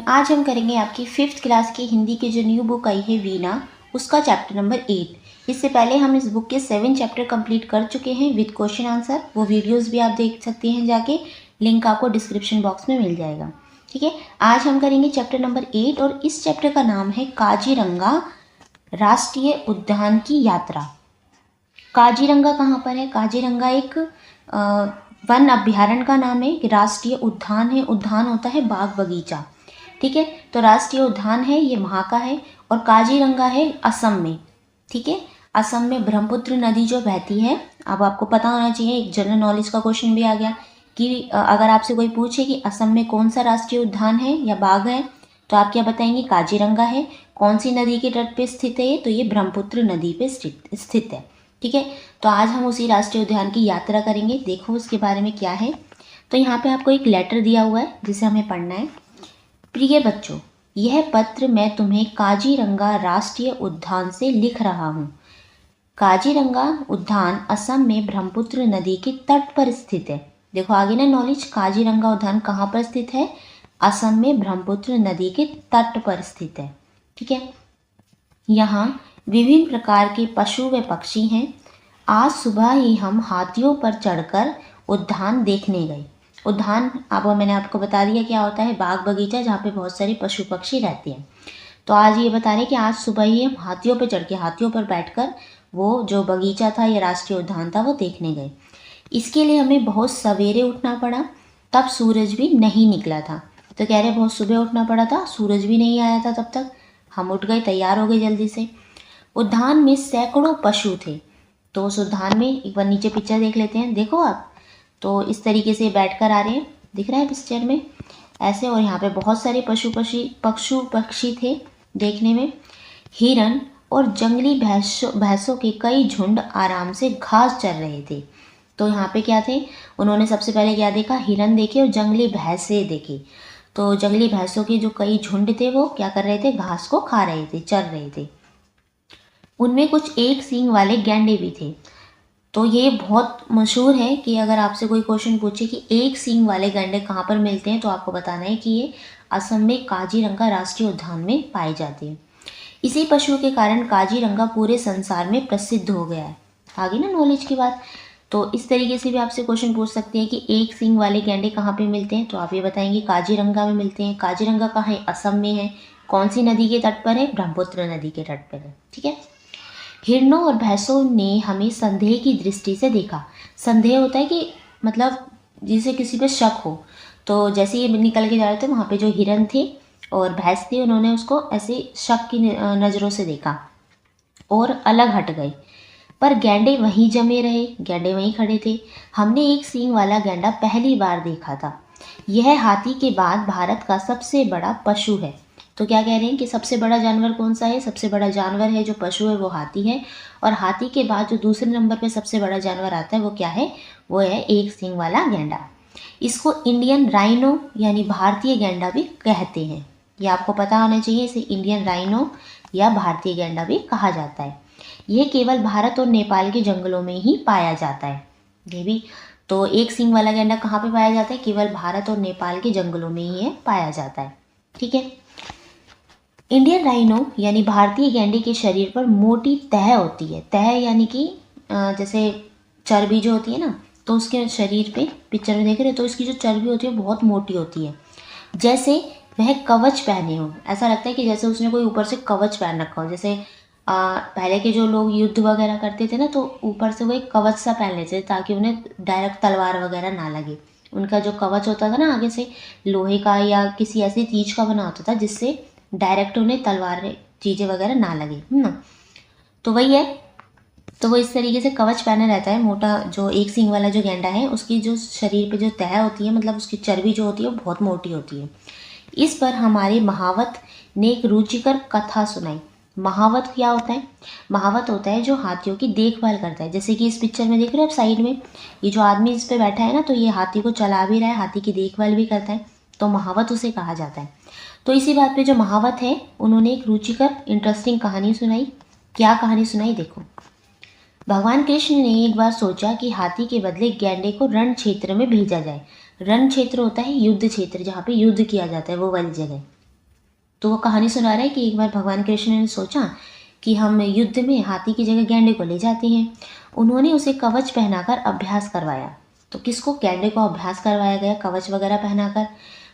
आज हम करेंगे आपकी 5th क्लास की हिंदी की जो न्यू बुक आई है वीणा, उसका चैप्टर नंबर 8। इससे पहले हम इस बुक के 7 चैप्टर कंप्लीट कर चुके हैं विद क्वेश्चन आंसर। वो वीडियोस भी आप देख सकते हैं जाके, लिंक आपको डिस्क्रिप्शन बॉक्स में मिल जाएगा। ठीक है, आज हम करेंगे चैप्टर नंबर 8 और इस चैप्टर का नाम है काजीरंगा राष्ट्रीय उद्यान की यात्रा। काजीरंगा कहाँ पर है? काजीरंगा एक वन अभ्यारण्य का नाम है। राष्ट्रीय उद्यान है, उद्यान होता है बाग बगीचा। ठीक है, तो राष्ट्रीय उद्यान है ये वहाँ का है और काजीरंगा है असम में। ठीक है, असम में ब्रह्मपुत्र नदी जो बहती है। अब आपको पता होना चाहिए, एक जनरल नॉलेज का क्वेश्चन भी आ गया कि अगर आपसे कोई पूछे कि असम में कौन सा राष्ट्रीय उद्यान है या बाग है, तो आप क्या बताएंगे? काजीरंगा है। कौन सी नदी के तट पे स्थित है ये? तो ये ब्रह्मपुत्र नदी पे स्थित है। ठीक है, तो आज हम उसी राष्ट्रीय उद्यान की यात्रा करेंगे। देखो उसके बारे में क्या है। तो यहाँ पे आपको एक लेटर दिया हुआ है जिसे हमें पढ़ना है। प्रिय बच्चों, यह पत्र मैं तुम्हें काजीरंगा राष्ट्रीय उद्यान से लिख रहा हूँ। काजीरंगा उद्यान असम में ब्रह्मपुत्र नदी के तट पर स्थित है। देखो आगे ना नॉलेज, काजीरंगा उद्यान कहाँ पर स्थित है? असम में ब्रह्मपुत्र नदी के तट पर स्थित है। ठीक है, यहाँ विभिन्न प्रकार के पशु व पक्षी हैं। आज सुबह ही हम हाथियों पर चढ़कर उद्यान देखने गए। उद्यान अब मैंने आपको बता दिया क्या होता है, बाग बगीचा जहाँ पे बहुत सारे पशु पक्षी रहते हैं। तो आज ये बता रहे कि आज सुबह ही हम हाथियों पर चढ़ के, हाथियों पर बैठकर वो जो बगीचा था या राष्ट्रीय उद्यान था वो देखने गए। इसके लिए हमें बहुत सवेरे उठना पड़ा, तब सूरज भी नहीं निकला था। तो कह रहे बहुत सुबह उठना पड़ा था, सूरज भी नहीं आया था तब तक। हम उठ गए, तैयार हो गए जल्दी से। उद्यान में सैकड़ों पशु थे। तो उस उद्यान में एक बार नीचे पिक्चर देख लेते हैं। देखो आप, तो इस तरीके से बैठकर आ रहे हैं, दिख रहा है पिक्चर में ऐसे। और यहाँ पे बहुत सारे पशु पक्षी थे देखने में। हिरन और जंगली भैंसों के कई झुंड आराम से घास चर रहे थे। तो यहाँ पे क्या थे, उन्होंने सबसे पहले क्या देखा? हिरन देखे और जंगली भैंसे देखे। तो जंगली भैंसों के जो कई झुंड थे वो क्या कर रहे थे? घास को खा रहे थे, चर रहे थे। उनमें कुछ एक सींग वाले गैंडे भी थे। तो ये बहुत मशहूर है कि अगर आपसे कोई क्वेश्चन पूछे कि एक सींग वाले गैंडे कहाँ पर मिलते हैं, तो आपको बताना है कि ये असम में काजीरंगा राष्ट्रीय उद्यान में पाए जाते हैं। इसी पशु के कारण काजीरंगा पूरे संसार में प्रसिद्ध हो गया है। आगे ना नॉलेज की बात। तो इस तरीके से भी आपसे क्वेश्चन पूछ सकते हैं कि एक सींग वाले गैंडे कहाँ पे मिलते हैं, तो आप ये बताएंगे काजीरंगा में मिलते हैं। काजीरंगा कहाँ है? असम में है। कौन सी नदी के तट पर है? ब्रह्मपुत्र नदी के तट पर है। ठीक है, हिरणों और भैंसों ने हमें संदेह की दृष्टि से देखा। संदेह होता है कि मतलब जिसे किसी पे शक हो। तो जैसे ये निकल के जा रहे थे, वहाँ पे जो हिरन थे और भैंस थी, उन्होंने उसको ऐसे शक की नज़रों से देखा और अलग हट गए। पर गैंडे वहीं जमे रहे, गैंडे वहीं खड़े थे। हमने एक सींग वाला गैंडा पहली बार देखा था। यह हाथी के बाद भारत का सबसे बड़ा पशु है। तो क्या कह रहे हैं कि सबसे बड़ा जानवर कौन सा है? सबसे बड़ा जानवर है जो पशु है वो हाथी है। और हाथी के बाद जो दूसरे नंबर पे सबसे बड़ा जानवर आता है वो क्या है? वो है एक सींग वाला गैंडा। इसको इंडियन राइनो यानी भारतीय गैंडा भी कहते हैं। ये आपको पता होना चाहिए, इसे इंडियन राइनो या भारतीय गैंडा भी कहा जाता है। यह केवल भारत और नेपाल के जंगलों में ही पाया जाता है। ये भी तो एक सींग वाला गैंडा कहाँ पे पाया जाता है? केवल भारत और नेपाल के जंगलों में ही पाया जाता है। ठीक है, इंडियन राइनो यानी भारतीय गैंडे के शरीर पर मोटी तह होती है। तह यानी कि जैसे चर्बी जो होती है ना, तो उसके शरीर पे पिक्चर में देख रहे हो, तो इसकी जो चर्बी होती है बहुत मोटी होती है, जैसे वह कवच पहने हो। ऐसा लगता है कि जैसे उसने कोई ऊपर से कवच पहन रखा हो। जैसे पहले के जो लोग युद्ध वगैरह करते थे ना, तो ऊपर से वो एक कवच सा पहन लेते थे ताकि उन्हें डायरेक्ट तलवार वगैरह ना लगे। उनका जो कवच होता था ना, आगे से लोहे का या किसी ऐसी चीज़ का बना होता था जिससे डायरेक्ट उन्हें तलवार चीज़ें वगैरह ना लगे, है ना। तो वही है, तो वो इस तरीके से कवच पहने रहता है। मोटा जो एक सींग वाला जो गैंडा है, उसकी जो शरीर पे जो तह होती है, मतलब उसकी चर्बी जो होती है वो बहुत मोटी होती है। इस पर हमारे महावत ने एक रुचिकर कथा सुनाई। महावत क्या होता है? महावत होता है जो हाथियों की देखभाल करता है। जैसे कि इस पिक्चर में देख रहे हो आप साइड में, ये जो आदमी इस पे बैठा है ना, तो ये हाथी को चला भी रहा है, हाथी की देखभाल भी करता है, तो महावत उसे कहा जाता है। तो इसी बात पे जो महावत है, उन्होंने एक रुचिकर इंटरेस्टिंग कहानी सुनाई। क्या कहानी सुनाई? देखो, भगवान कृष्ण ने एक बार सोचा कि हाथी के बदले गैंडे को रण क्षेत्र में भेजा जाए। रण क्षेत्र होता है युद्ध क्षेत्र, जहाँ पे युद्ध किया जाता है, वो वाली जगह। तो वो कहानी सुना रहा है कि एक बार भगवान कृष्ण ने सोचा कि हम युद्ध में हाथी की जगह गैंडे को ले जाते हैं। उन्होंने उसे कवच पहनाकर अभ्यास करवाया। तो किसको? गैंडे को अभ्यास करवाया गया कवच वगैरह पहनाकर।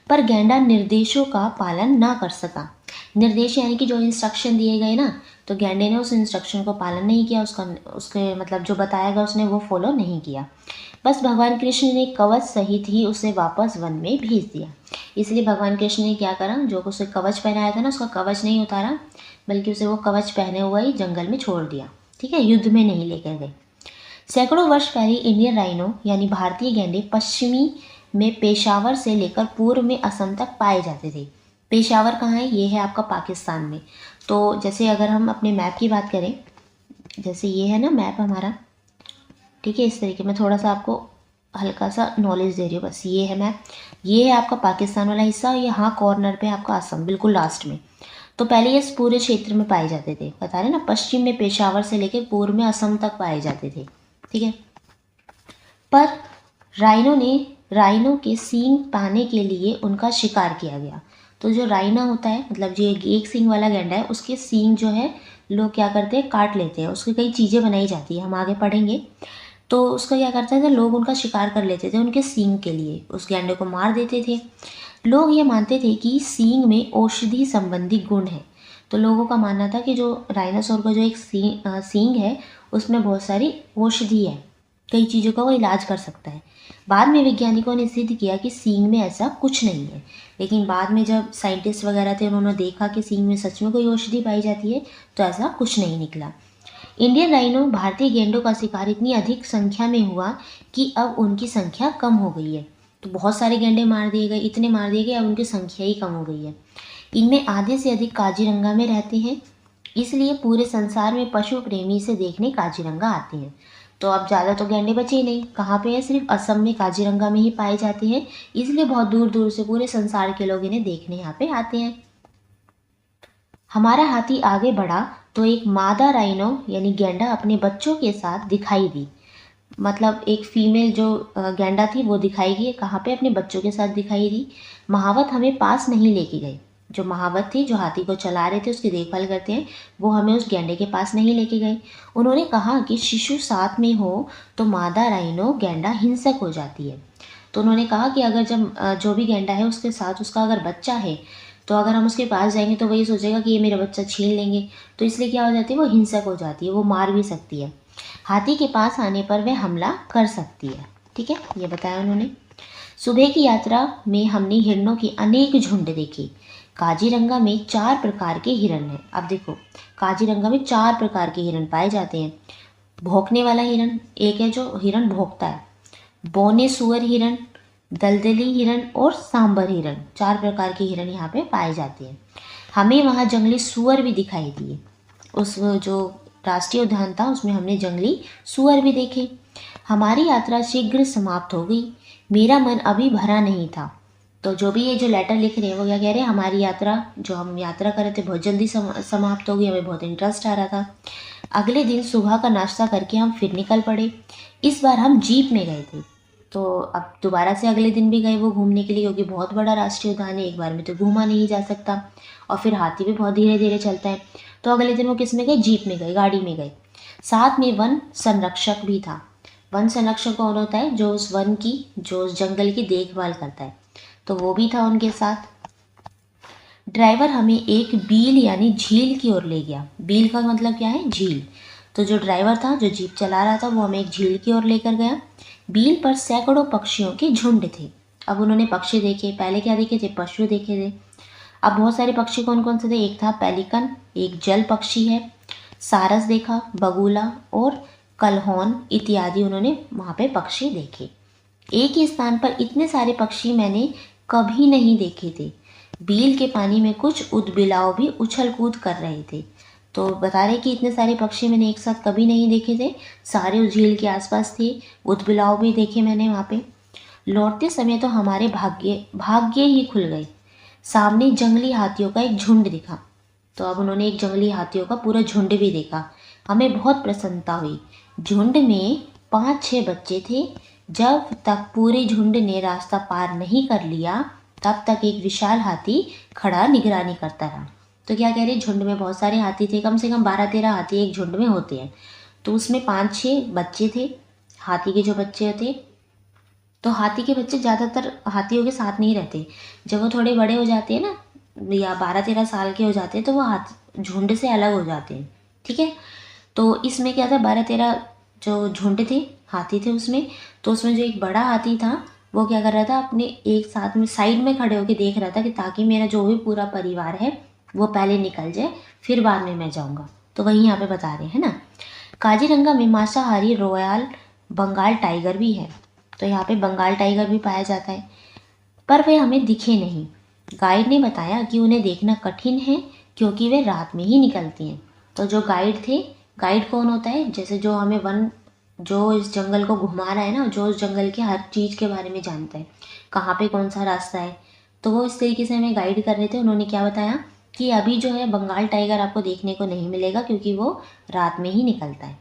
पर गैंडा निर्देशों का पालन ना कर सका। निर्देश यानी कि जो इंस्ट्रक्शन दिए गए ना, तो गैंडे ने उस इंस्ट्रक्शन को पालन नहीं किया, उसके मतलब जो बताया गया उसने वो फॉलो नहीं किया। बस भगवान कृष्ण ने कवच सहित ही उसे वापस वन में भेज दिया। इसलिए भगवान कृष्ण ने क्या करा, जो उसे कवच पहनाया था ना, उसका कवच नहीं उतारा, बल्कि उसे वो कवच पहने हुआ ही जंगल में छोड़ दिया। ठीक है, युद्ध में नहीं लेकर गए। सैकड़ों वर्ष पहले इंडियन राइनो यानी भारतीय गैंडे पश्चिमी में पेशावर से लेकर पूर्व में असम तक पाए जाते थे। पेशावर कहाँ है? ये है आपका पाकिस्तान में। तो जैसे अगर हम अपने मैप की बात करें, जैसे ये है ना मैप हमारा, ठीक है, इस तरीके में थोड़ा सा आपको हल्का सा नॉलेज दे रही हूँ बस। ये है मैप, ये है आपका पाकिस्तान वाला हिस्सा, यहाँ कॉर्नर पे आपका असम बिल्कुल लास्ट में। तो पहले ये पूरे क्षेत्र में पाए जाते थे, बता रहे ना, पश्चिम में पेशावर से लेकर पूर्व में असम तक पाए जाते थे। ठीक है, पर राइनो के सींग पाने के लिए उनका शिकार किया गया। तो जो राइना होता है, मतलब जो एक सींग वाला गैंडा है, उसके सींग जो है लोग क्या करते हैं, काट लेते हैं। उसकी कई चीज़ें बनाई जाती है, हम आगे पढ़ेंगे। तो उसका क्या करते थे लोग, उनका शिकार कर लेते थे उनके सींग के लिए, उस गैंडे को मार देते थे। लोग ये मानते थे कि सींग में औषधि संबंधी गुण है। तो लोगों का मानना था कि जो डायनासोर का जो एक सींग है उसमें बहुत सारी औषधि है, कई चीज़ों का वो इलाज कर सकता है। बाद में वैज्ञानिकों ने सिद्ध किया कि सींग में ऐसा कुछ नहीं है। लेकिन बाद में जब साइंटिस्ट वगैरह थे, उन्होंने देखा कि सींग में सच में कोई औषधि पाई जाती है, तो ऐसा कुछ नहीं निकला। इंडियन राइनो भारतीय गैंडों का शिकार इतनी अधिक संख्या में हुआ कि अब उनकी संख्या कम हो गई है। तो बहुत सारे गैंडे मार दिए गए, इतने मार दिए गए, अब उनकी संख्या ही कम हो गई है। इनमें आधे से अधिक काजीरंगा में रहते हैं, इसलिए पूरे संसार में पशु प्रेमी इसे देखने काजीरंगा आते हैं। तो अब ज़्यादा तो गैंडे बचे ही नहीं, कहाँ पे है? सिर्फ असम में काजीरंगा में ही पाए जाते हैं, इसलिए बहुत दूर दूर से पूरे संसार के लोग इन्हें देखने यहाँ पे आते हैं। हमारा हाथी आगे बढ़ा तो एक मादा राइनो यानी गैंडा अपने बच्चों के साथ दिखाई दी। मतलब एक फीमेल जो गैंडा थी वो दिखाई गई, कहाँ पे? अपने बच्चों के साथ दिखाई दी। महावत हमें पास नहीं लेके गए। जो महावत थी, जो हाथी को चला रहे थे, उसकी देखभाल करते हैं, वो हमें उस गैंडे के पास नहीं लेके गए। उन्होंने कहा कि शिशु साथ में हो तो मादा राइनो गैंडा हिंसक हो जाती है। तो उन्होंने कहा कि अगर जब जो भी गैंडा है उसके साथ उसका अगर बच्चा है, तो अगर हम उसके पास जाएंगे तो वही सोचेगा कि ये मेरा बच्चा छीन लेंगे, तो इसलिए क्या हो जाती है, वो हिंसक हो जाती है, वो मार भी सकती है। हाथी के पास आने पर वह हमला कर सकती है। ठीक है, ये बताया उन्होंने। सुबह की यात्रा में हमने हिरणों की अनेक झुंड देखे। काजीरंगा में 4 प्रकार के हिरण हैं। अब देखो, काजीरंगा में 4 प्रकार के हिरण पाए जाते हैं। भौंकने वाला हिरण एक है, जो हिरण भौंकता है। बौने सुअर हिरण, दलदली हिरण और सांबर हिरण, 4 प्रकार के हिरण यहाँ पे पाए जाते हैं। हमें वहाँ जंगली सुअर भी दिखाई दिए। उस जो राष्ट्रीय उद्यान था उसमें हमने जंगली सुअर भी देखे। हमारी यात्रा शीघ्र समाप्त हो गई। मेरा मन अभी भरा नहीं था। तो जो भी ये जो लेटर लिख रहे हैं वो क्या कह रहे हैं, हमारी यात्रा जो हम यात्रा कर रहे थे बहुत जल्दी समाप्त हो गई, हमें बहुत इंटरेस्ट आ रहा था। अगले दिन सुबह का नाश्ता करके हम फिर निकल पड़े। इस बार हम जीप में गए थे। तो अब दोबारा से अगले दिन भी गए वो घूमने के लिए, क्योंकि बहुत बड़ा राष्ट्रीय उद्यान है, एक बार में तो घूमा नहीं जा सकता, और फिर हाथी भी बहुत धीरे धीरे चलता है। तो अगले दिन वो किस में गए? जीप में गए, गाड़ी में गए। साथ में वन संरक्षक भी था। वन संरक्षक कौन होता है? जो उस वन की, जो उस जंगल की देखभाल करता है, तो वो भी था उनके साथ। ड्राइवर हमें एक बील यानी झील की ओर ले गया। बील का मतलब क्या है? झील। तो जो ड्राइवर था, जो जीप चला रहा था, वो हमें एक झील की ओर लेकर गया। बील पर सैकड़ों पक्षियों के झुंड थे। अब उन्होंने पक्षी देखे, पहले क्या देखे थे? पशु देखे थे। अब बहुत सारे पक्षी कौन कौन से थे? एक था पेलिकन, एक जल पक्षी है, सारस देखा, बगुला और कलहौन इत्यादि उन्होंने वहाँ पे पक्षी देखे। एक ही स्थान पर इतने सारे पक्षी मैंने कभी नहीं देखे थे। बील के पानी में कुछ ऊदबिलाव भी उछल कूद कर रहे थे। तो बता रहे कि इतने सारे पक्षी मैंने एक साथ कभी नहीं देखे थे, सारे उस झील के आसपास थे, ऊदबिलाव भी देखे मैंने वहाँ पे। लौटते समय तो हमारे भाग्य ही खुल गए। सामने जंगली हाथियों का एक झुंड दिखा। तो अब उन्होंने एक जंगली हाथियों का पूरा झुंड भी देखा। हमें बहुत प्रसन्नता हुई। झुंड में 5-6 बच्चे थे। जब तक पूरे झुंड ने रास्ता पार नहीं कर लिया तब तक एक विशाल हाथी खड़ा निगरानी करता रहा। तो क्या कह रहे हैं, झुंड में बहुत सारे हाथी थे, कम से कम 12-13 हाथी एक झुंड में होते हैं। तो उसमें 5-6 बच्चे थे, हाथी के जो बच्चे थे। तो हाथी के बच्चे ज़्यादातर हाथियों के साथ नहीं रहते। जब वो थोड़े बड़े हो जाते हैं ना, या 12-13 साल के हो जाते हैं, तो वो हाथ झुंड से अलग हो जाते हैं। ठीक है। तो इसमें क्या था, 12-13 जो झुंड थे, हाथी थे उसमें। तो उसमें जो एक बड़ा हाथी था, वो क्या कर रहा था, अपने एक साथ में साइड में खड़े होकर देख रहा था कि ताकि मेरा जो भी पूरा परिवार है वो पहले निकल जाए, फिर बाद में मैं जाऊंगा। तो वही यहाँ पे बता रहे हैं ना। काजीरंगा में मांसाहारी रॉयल बंगाल टाइगर भी है। तो यहाँ पे बंगाल टाइगर भी पाया जाता है, पर वे हमें दिखे नहीं। गाइड ने बताया कि उन्हें देखना कठिन है क्योंकि वे रात में ही निकलती हैं। तो जो गाइड थे, गाइड कौन होता है, जैसे जो हमें जो इस जंगल को घुमा रहा है ना, जो इस जंगल के हर चीज़ के बारे में जानता है, कहाँ पे कौन सा रास्ता है, तो वो इस तरीके से हमें गाइड कर रहे थे। उन्होंने क्या बताया कि अभी जो है बंगाल टाइगर आपको देखने को नहीं मिलेगा क्योंकि वो रात में ही निकलता है।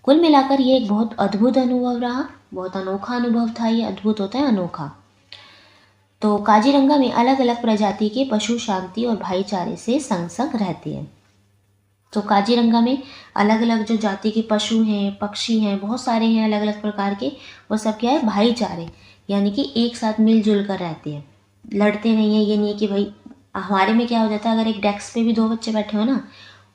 कुल मिलाकर ये एक बहुत अद्भुत अनुभव रहा, बहुत अनोखा अनुभव था। ये अद्भुत होता है अनोखा। तो काजीरंगा में अलग अलग प्रजाति के पशु शांति और भाईचारे से संग संग रहते हैं। तो काजीरंगा में अलग अलग जो जाति के पशु हैं, पक्षी हैं, बहुत सारे हैं अलग अलग प्रकार के। वो सब क्या है, भाईचारे, यानी कि एक साथ मिलजुल कर रहते हैं, लड़ते नहीं है। ये नहीं है कि भाई हमारे में क्या हो जाता है, अगर एक डेस्क पे भी 2 बच्चे बैठे हो ना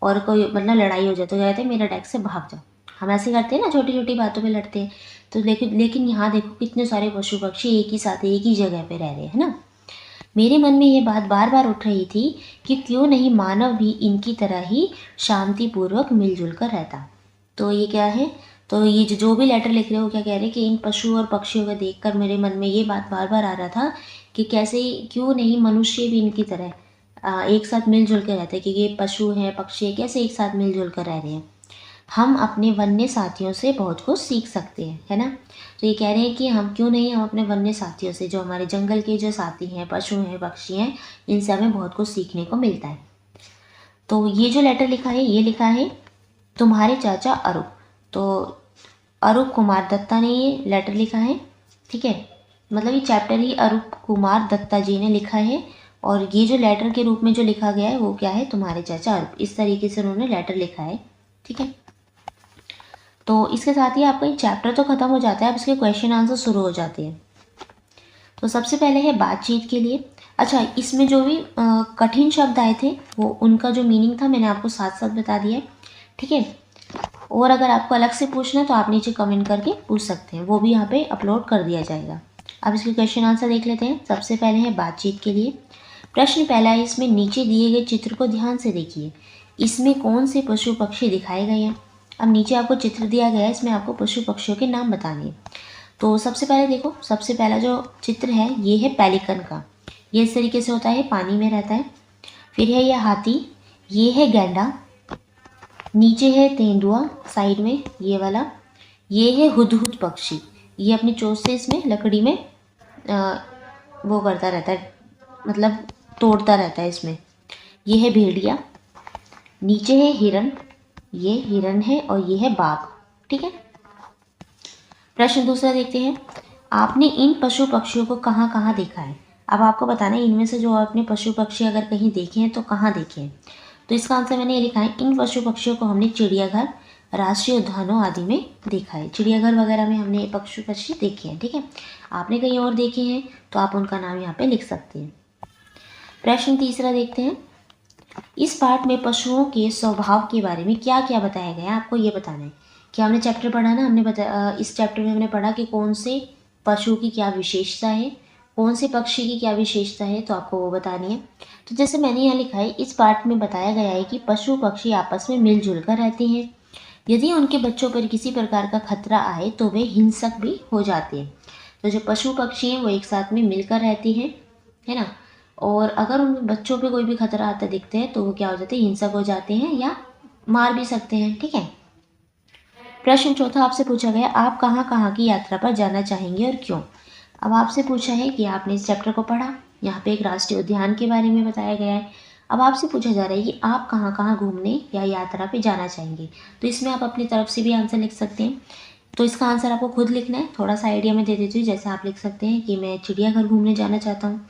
और कोई मतलब लड़ाई हो जाए तो क्या कहते हैं, मेरा डेस्क से भाग जाओ। हम ऐसे करते हैं ना, छोटी छोटी बातों पे लड़ते हैं। तो लेकिन यहाँ देखो कितने सारे पशु पक्षी एक ही साथ एक ही जगह पे रह रहे हैं ना। मेरे मन में ये बात बार बार उठ रही थी कि क्यों नहीं मानव भी इनकी तरह ही शांतिपूर्वक मिलजुल कर रहता। तो ये क्या है, तो ये जो भी लेटर लिख रहे हो, क्या कह रहे हैं कि इन पशु और पक्षियों को देखकर मेरे मन में ये बात बार बार आ रहा था कि कैसे क्यों नहीं मनुष्य भी इनकी तरह एक साथ मिलजुल कर रहते, कि ये पशु हैं पक्षी हैं, कैसे एक साथ मिलजुल कर रह रहे हैं। हम अपने वन्य साथियों से बहुत कुछ सीख सकते हैं, है ना। तो ये कह रहे हैं कि हम क्यों नहीं, हम अपने वन्य साथियों से, जो हमारे जंगल के जो साथी हैं, पशु हैं पक्षी हैं, इनसे हमें बहुत कुछ सीखने को मिलता है। तो ये जो लेटर लिखा है, ये लिखा है तुम्हारे चाचा अरूप। तो अरूप कुमार दत्ता ने ये लेटर लिखा है। ठीक है, मतलब ये चैप्टर ही अरूप कुमार दत्ता जी ने लिखा है। और ये जो लेटर के रूप में जो लिखा गया है वो क्या है, तुम्हारे चाचा अरूप, इस तरीके से उन्होंने लेटर लिखा है। ठीक है, तो इसके साथ ही आपका चैप्टर तो ख़त्म हो जाता है, अब इसके क्वेश्चन आंसर शुरू हो जाते हैं। तो सबसे पहले है बातचीत के लिए। अच्छा, इसमें जो भी कठिन शब्द आए थे वो उनका जो मीनिंग था मैंने आपको साथ साथ बता दिया है। ठीक है, और अगर आपको अलग से पूछना है तो आप नीचे कमेंट करके पूछ सकते हैं, वो भी यहाँ पे अपलोड कर दिया जाएगा। अब इसके क्वेश्चन आंसर देख लेते हैं। सबसे पहले है बातचीत के लिए। प्रश्न पहला है, इसमें नीचे दिए गए चित्र को ध्यान से देखिए, इसमें कौन से पशु पक्षी दिखाए गए हैं। अब नीचे आपको चित्र दिया गया है, इसमें आपको पशु पक्षियों के नाम बताने हैं। तो सबसे पहले देखो, सबसे पहला जो चित्र है ये है पेलिकन का। ये इस तरीके से होता है, पानी में रहता है। फिर है ये हाथी, ये है गैंडा, नीचे है तेंदुआ साइड में ये वाला, ये है हुदहुद पक्षी, ये अपनी चोंच से इसमें लकड़ी में वो करता रहता है, मतलब तोड़ता रहता है इसमें। ये है भेड़िया, नीचे है हिरन, ये हिरन है, और ये है बाघ। ठीक है, प्रश्न दूसरा देखते हैं, आपने इन पशु पक्षियों को कहाँ कहाँ देखा है। अब आपको बताना है इनमें से जो आपने पशु पक्षी अगर कहीं देखे हैं तो कहाँ देखे हैं। तो इसका आंसर मैंने ये लिखा है, इन पशु पक्षियों को हमने चिड़ियाघर, राष्ट्रीय उद्यानों आदि में देखा है। चिड़ियाघर वगैरह में हमने पशु पक्षी देखे हैं। ठीक है, आपने कहीं और देखे हैं तो आप उनका नाम यहाँ पे लिख सकते हैं। प्रश्न तीसरा देखते हैं, इस पाठ में पशुओं के स्वभाव के बारे में क्या क्या बताया गया है, आपको ये बताना है। कि हमने चैप्टर पढ़ा ना, हमने इस चैप्टर में हमने पढ़ा कि कौन से पशु की क्या विशेषता है, कौन से पक्षी की क्या विशेषता है, तो आपको वो बतानी है। तो जैसे मैंने यहाँ लिखा है, इस पाठ में बताया गया है कि पशु पक्षी आपस में मिलजुल कर रहते हैं। यदि उनके बच्चों पर किसी प्रकार का खतरा आए तो वे हिंसक भी हो जाते हैं। तो जो पशु पक्षी हैं वो एक साथ में मिलकर रहते हैं, है ना। और अगर उन बच्चों पे कोई भी खतरा आता दिखते हैं तो वो क्या हो जाते हैं, हिंसक हो जाते हैं या मार भी सकते हैं। ठीक है, प्रश्न चौथा आपसे पूछा गया, आप कहाँ कहाँ की यात्रा पर जाना चाहेंगे और क्यों। अब आपसे पूछा है कि आपने इस चैप्टर को पढ़ा, यहाँ पे एक राष्ट्रीय उद्यान के बारे में बताया गया है। अब आपसे पूछा जा रहा है कि आप कहाँ कहाँ घूमने या यात्रा पे जाना चाहेंगे। तो इसमें आप अपनी तरफ से भी आंसर लिख सकते हैं। तो इसका आंसर आपको खुद लिखना है, थोड़ा सा आइडिया मैं दे देती हूँ। जैसे आप लिख सकते हैं कि मैं चिड़ियाघर घूमने जाना चाहता हूँ,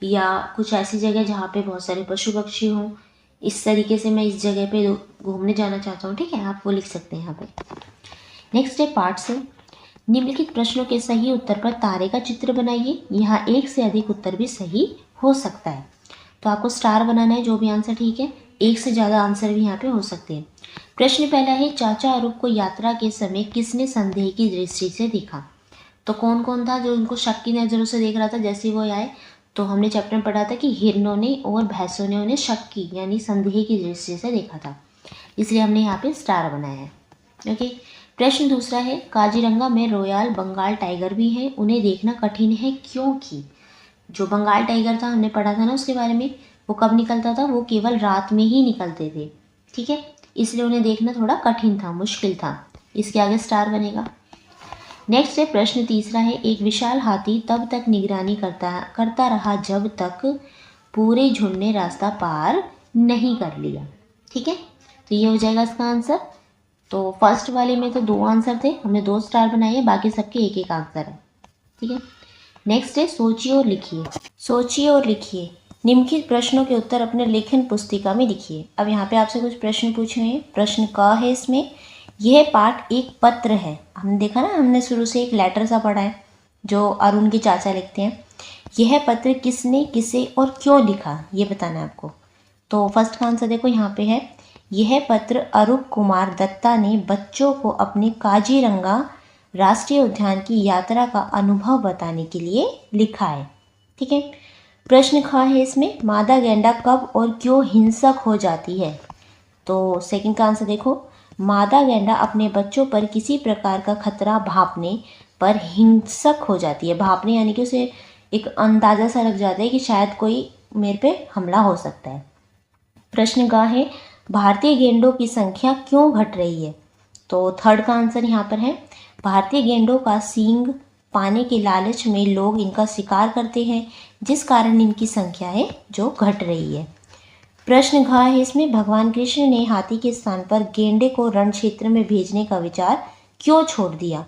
या कुछ ऐसी जगह जहाँ पे बहुत सारे पशु पक्षी हों, इस तरीके से मैं इस जगह पे घूमने जाना चाहता हूँ, ठीक है, आप वो लिख सकते हैं यहाँ पे। नेक्स्ट है पार्ट से, निम्नलिखित प्रश्नों के सही उत्तर पर तारे का चित्र बनाइए। यहाँ एक से अधिक उत्तर भी सही हो सकता है, तो आपको स्टार बनाना है जो भी आंसर ठीक है। एक से ज़्यादा आंसर भी यहाँ पे हो सकते हैं। प्रश्न पहला है, चाचा अरूप को यात्रा के समय किसने संदेह की दृष्टि से देखा? तो कौन कौन था जो उनको शक की नज़रों से देख रहा था जैसे वो आए? तो हमने चैप्टर में पढ़ा था कि हिरणों ने और भैंसों ने उन्हें शक की यानी संदेह की दृष्टि से देखा था, इसलिए हमने यहाँ पे स्टार बनाया है। ओके। प्रश्न दूसरा है, काजीरंगा में रॉयल बंगाल टाइगर भी है, उन्हें देखना कठिन है क्योंकि? जो बंगाल टाइगर था हमने पढ़ा था ना उसके बारे में, वो कब निकलता था? वो केवल रात में ही निकलते थे, ठीक है, इसलिए उन्हें देखना थोड़ा कठिन था, मुश्किल था। इसके आगे स्टार बनेगा। नेक्स्ट है प्रश्न तीसरा है, एक विशाल हाथी तब तक निगरानी करता रहा जब तक पूरे झुंड ने रास्ता पार नहीं कर लिया, ठीक है, तो ये हो जाएगा इसका आंसर। तो फर्स्ट वाले में तो 2 आंसर थे, हमने 2 स्टार बनाए हैं, बाकी सबके एक एक आंसर है, ठीक है। नेक्स्ट है सोचिए और लिखिए। सोचिए और लिखिए, निम्नलिखित प्रश्नों के उत्तर अपने लेखन पुस्तिका में लिखिए। अब यहाँ पे आपसे कुछ प्रश्न पूछे हैं। प्रश्न क है इसमें, यह पाठ एक पत्र है। हमने देखा ना, हमने शुरू से एक लेटर सा पढ़ा है जो अरुण के चाचा लिखते हैं। यह पत्र किसने, किसे और क्यों लिखा, ये बताना है आपको। तो फर्स्ट का आंसर देखो यहाँ पे है, यह पत्र अरूप कुमार दत्ता ने बच्चों को अपने काजीरंगा राष्ट्रीय उद्यान की यात्रा का अनुभव बताने के लिए लिखा है, ठीक है। प्रश्न ख है इसमें, मादा गैंडा कब और क्यों हिंसक हो जाती है? तो सेकंड का आंसर देखो, मादा गैंडा अपने बच्चों पर किसी प्रकार का खतरा भांपने पर हिंसक हो जाती है। भांपने यानी कि उसे एक अंदाज़ा सा लग जाता है कि शायद कोई मेरे पे हमला हो सकता है। प्रश्न ग है, भारतीय गेंडों की संख्या क्यों घट रही है? तो थर्ड का आंसर यहाँ पर है, भारतीय गेंडों का सींग पाने के लालच में लोग इनका शिकार करते हैं, जिस कारण इनकी संख्या है जो घट रही है। प्रश्न घ है इसमें, भगवान कृष्ण ने हाथी के स्थान पर गेंडे को रण क्षेत्र में भेजने का विचार क्यों छोड़ दिया?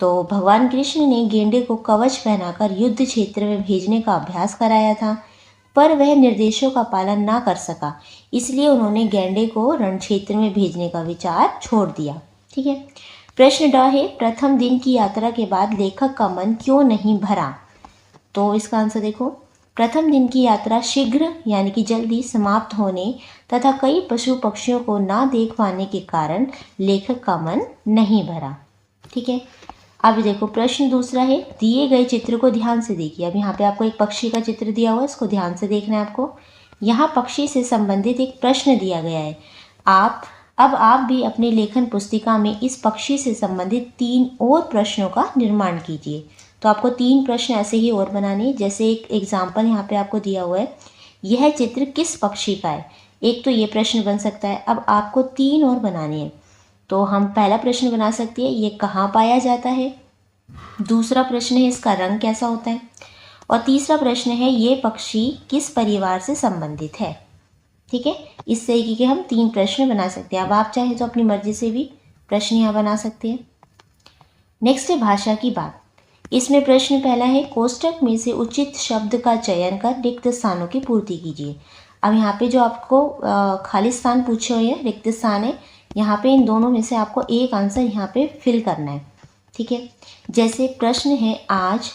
तो भगवान कृष्ण ने गेंडे को कवच पहनाकर युद्ध क्षेत्र में भेजने का अभ्यास कराया था, पर वह निर्देशों का पालन ना कर सका, इसलिए उन्होंने गेंडे को रण क्षेत्र में भेजने का विचार छोड़ दिया, ठीक है। प्रश्न ड है, प्रथम दिन की यात्रा के बाद लेखक का मन क्यों नहीं भरा? तो इसका आंसर देखो, प्रथम दिन की यात्रा शीघ्र यानी कि जल्दी समाप्त होने तथा कई पशु पक्षियों को ना देख पाने के कारण लेखक का मन नहीं भरा, ठीक है। अब देखो प्रश्न दूसरा है, दिए गए चित्र को ध्यान से देखिए। अब यहाँ पे आपको एक पक्षी का चित्र दिया हुआ है, इसको ध्यान से देखना है आपको। यहाँ पक्षी से संबंधित एक प्रश्न दिया गया है। आप भी अपने लेखन पुस्तिका में इस पक्षी से संबंधित 3 और प्रश्नों का निर्माण कीजिए। तो आपको 3 प्रश्न ऐसे ही और बनाने हैं। जैसे एक एग्जाम्पल यहाँ पे आपको दिया हुआ है, यह चित्र किस पक्षी का है? एक तो ये प्रश्न बन सकता है। अब आपको 3 और बनाने हैं। तो हम पहला प्रश्न बना सकते हैं, ये कहाँ पाया जाता है। दूसरा प्रश्न है, इसका रंग कैसा होता है। और तीसरा प्रश्न है, ये पक्षी किस परिवार से संबंधित है, ठीक है। इस तरीके के हम 3 प्रश्न बना सकते हैं। अब आप चाहें तो अपनी मर्जी से भी प्रश्न यहाँ बना सकते हैं। नेक्स्ट है भाषा की बात। इसमें प्रश्न पहला है, कोष्टक में से उचित शब्द का चयन कर रिक्त स्थानों की पूर्ति कीजिए। अब यहाँ पे जो आपको खाली स्थान पूछे हुए हैं, रिक्त स्थान है, यहाँ पे इन दोनों में से आपको एक आंसर यहाँ पे फिल करना है, ठीक है। जैसे प्रश्न है, आज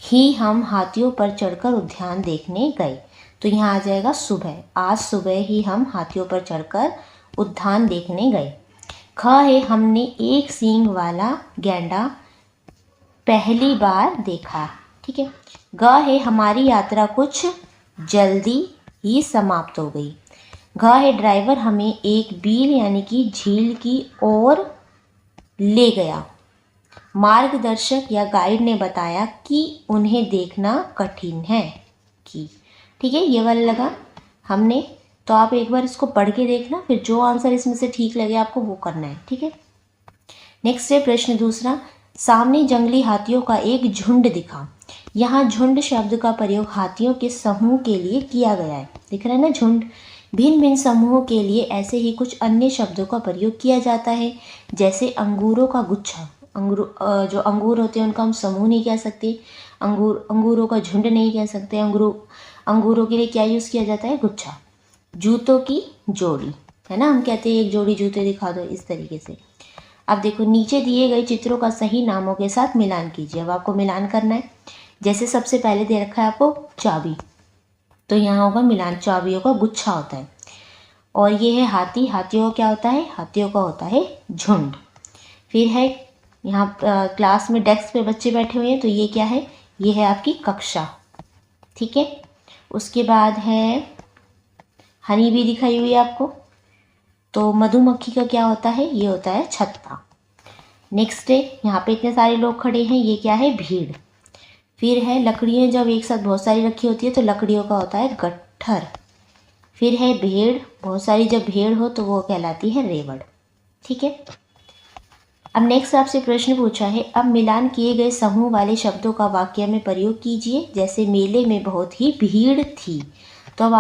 ही हम हाथियों पर चढ़कर उद्यान देखने गए, तो यहाँ आ जाएगा सुबह। आज सुबह ही हम हाथियों पर चढ़कर उद्यान देखने गए। ख है, हमने एक सींग वाला गैंडा पहली बार देखा, ठीक है। ग है, हमारी यात्रा कुछ जल्दी ही समाप्त हो गई। घ है, ड्राइवर हमें एक बील यानी कि झील की ओर ले गया। मार्गदर्शक या गाइड ने बताया कि उन्हें देखना कठिन है कि, ठीक है, ये वाला लगा हमने। तो आप एक बार इसको पढ़ के देखना, फिर जो आंसर इसमें से ठीक लगे आपको वो करना है, ठीक है। नेक्स्ट है प्रश्न दूसरा, सामने जंगली हाथियों का एक झुंड दिखा। यहाँ झुंड शब्द का प्रयोग हाथियों के समूह के लिए किया गया है, दिख रहा है ना झुंड। भिन्न भिन्न समूहों के लिए ऐसे ही कुछ अन्य शब्दों का प्रयोग किया जाता है, जैसे अंगूरों का गुच्छा। जो अंगूर होते हैं उनका हम समूह नहीं कह सकते। अंगूरों का झुंड नहीं कह सकते। अंगूरों के लिए क्या यूज़ किया जाता है? गुच्छा। जूतों की जोड़ी, है ना, हम कहते हैं एक जोड़ी जूते दिखा दो, इस तरीके से। अब देखो नीचे दिए गए चित्रों का सही नामों के साथ मिलान कीजिए। अब आपको मिलान करना है। जैसे सबसे पहले दे रखा है आपको चाबी, तो यहाँ होगा मिलान, चाबियों का गुच्छा होता है। और ये है हाथी, हाथियों का क्या होता है? हाथियों का होता है झुंड। फिर है यहाँ क्लास में डेस्क पे बच्चे बैठे हुए हैं, तो ये क्या है? ये है आपकी कक्षा, ठीक है। उसके बाद है हनी भी दिखाई हुई है आपको, तो मधुमक्खी का क्या होता है? ये होता है छत्ता। नेक्स्ट है यहाँ पे इतने सारे लोग खड़े हैं, ये क्या है? भीड़। फिर है लकड़ियाँ जब एक साथ बहुत सारी रखी होती है तो लकड़ियों का होता है गट्ठर। फिर है भेड़, बहुत सारी जब भेड़ हो तो वो कहलाती है रेवड़, ठीक है। अब नेक्स्ट आपसे प्रश्न पूछा है, अब मिलान किए गए समूह वाले शब्दों का वाक्य में प्रयोग कीजिए। जैसे मेले में बहुत ही भीड़ थी, तो अब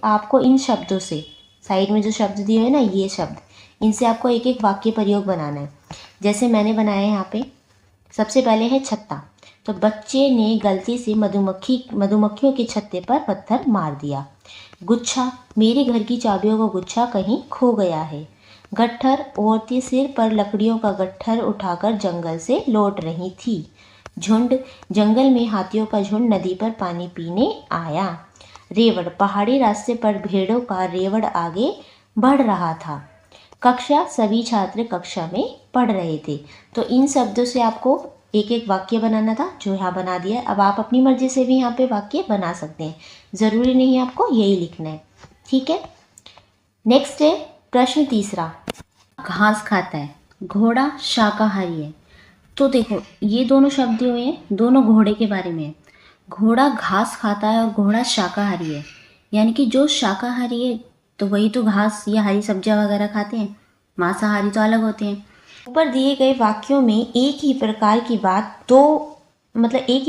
आपको इन शब्दों से, साइड में जो शब्द दिए हुए ना, ये शब्द, इनसे आपको एक एक वाक्य प्रयोग बनाना है। जैसे मैंने बनाया है यहाँ पे, सबसे पहले है छत्ता, तो बच्चे ने गलती से मधुमक्खियों के छत्ते पर पत्थर मार दिया। गुच्छा, मेरे घर की चाबियों का गुच्छा कहीं खो गया है। गट्ठर, औरतें सिर पर लकड़ियों का गट्ठर उठाकर जंगल से लौट रही थी। झुंड, जंगल में हाथियों का झुंड नदी पर पानी पीने आया। रेवड़, पहाड़ी रास्ते पर भेड़ों का रेवड़ आगे बढ़ रहा था। कक्षा, सभी छात्र कक्षा में पढ़ रहे थे। तो इन शब्दों से आपको एक एक वाक्य बनाना था, जो यहाँ बना दिया है। अब आप अपनी मर्जी से भी यहाँ पे वाक्य बना सकते हैं, ज़रूरी नहीं है आपको यही लिखना है, ठीक है। नेक्स्ट है प्रश्न तीसरा, घास खाता है, घोड़ा शाकाहारी है। तो देखो ये दोनों शब्द दिए हुए हैं, दोनों घोड़े के बारे में है। घोड़ा घास खाता है और घोड़ा शाकाहारी है, यानी कि जो शाकाहारी है तो वही तो घास या हरी सब्जियां वगैरह खाते हैं, मांसाहारी तो अलग होते हैं। ऊपर दिए गए वाक्यों में एक ही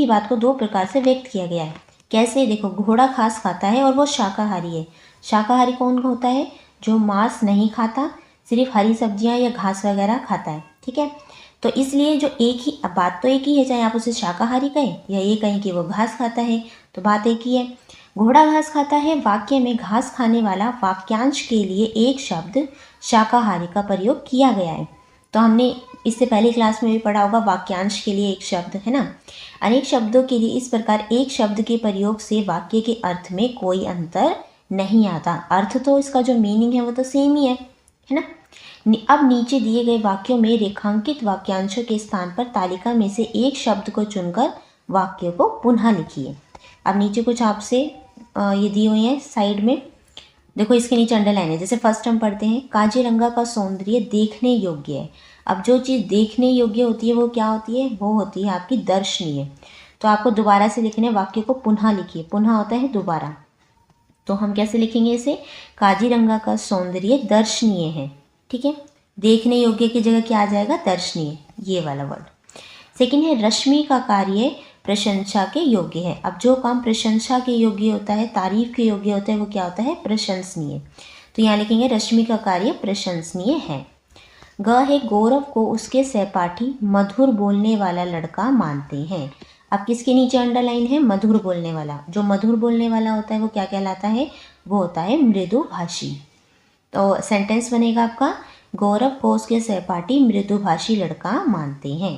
बात को दो प्रकार से व्यक्त किया गया है। कैसे? देखो, घोड़ा घास खाता है और वो शाकाहारी है। शाकाहारी कौन होता है? जो मांस नहीं खाता, सिर्फ हरी सब्जियां या घास वगैरह खाता है, ठीक है। तो इसलिए जो बात तो एक ही है, चाहे आप उसे शाकाहारी कहें या ये कहें कि वो घास खाता है, तो बात एक ही है। घोड़ा घास खाता है वाक्य में घास खाने वाला वाक्यांश के लिए एक शब्द शाकाहारी का प्रयोग किया गया है। तो हमने इससे पहले क्लास में भी पढ़ा होगा, वाक्यांश के लिए एक शब्द, है ना। अनेक शब्दों के लिए इस प्रकार एक शब्द के प्रयोग से वाक्य के अर्थ में कोई अंतर नहीं आता। अर्थ तो इसका जो मीनिंग है वो तो सेम ही है ना। अब नीचे दिए गए वाक्यों में रेखांकित वाक्यांशों के स्थान पर तालिका में से एक शब्द को चुनकर वाक्य को पुनः लिखिए। अब नीचे कुछ आपसे ये दिए हुए हैं साइड में, देखो इसके नीचे अंडरलाइन है। जैसे फर्स्ट हम पढ़ते हैं, काजीरंगा का सौंदर्य देखने योग्य है। अब जो चीज़ देखने योग्य होती है वो क्या होती है? वो होती है आपकी दर्शनीय। तो आपको दोबारा से लिखने, वाक्य को पुनः लिखिए, पुनः होता है दोबारा। तो हम कैसे लिखेंगे इसे? काजीरंगा का सौंदर्य दर्शनीय है, ठीक है। देखने योग्य की जगह क्या आ जाएगा? दर्शनीय, ये वाला वर्ड। सेकंड है, रश्मि का कार्य प्रशंसा के योग्य है। अब जो काम प्रशंसा के योग्य होता है, तारीफ के योग्य होता है, वो क्या होता है? प्रशंसनीय। तो यहाँ लिखेंगे रश्मि का कार्य प्रशंसनीय है। ग है, गौरव को उसके सहपाठी मधुर बोलने वाला लड़का मानते हैं। अब किसके नीचे अंडरलाइन है? मधुर बोलने वाला। जो मधुर बोलने वाला होता है वो क्या कहलाता है? वो होता है मृदुभाषी। तो सेंटेंस बनेगा आपका, गौरव को उसके सहपाठी मृदुभाषी लड़का मानते हैं।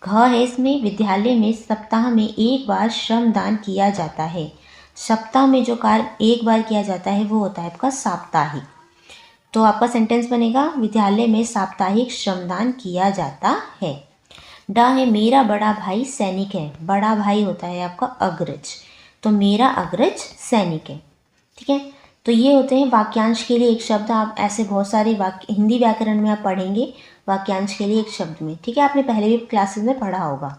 घ है, इसमें विद्यालय में सप्ताह में एक बार श्रमदान किया जाता है। सप्ताह में जो कार्य एक बार किया जाता है वो होता है आपका साप्ताहिक। तो आपका सेंटेंस बनेगा, विद्यालय में साप्ताहिक श्रमदान किया जाता है। ड है, मेरा बड़ा भाई सैनिक है। बड़ा भाई होता है आपका अग्रज, तो मेरा अग्रज सैनिक है, ठीक है। तो ये होते हैं वाक्यांश के लिए एक शब्द। आप ऐसे बहुत सारे वाक्य हिंदी व्याकरण में आप पढ़ेंगे वाक्यांश के लिए एक शब्द में, ठीक है। आपने पहले भी क्लासेस में पढ़ा होगा।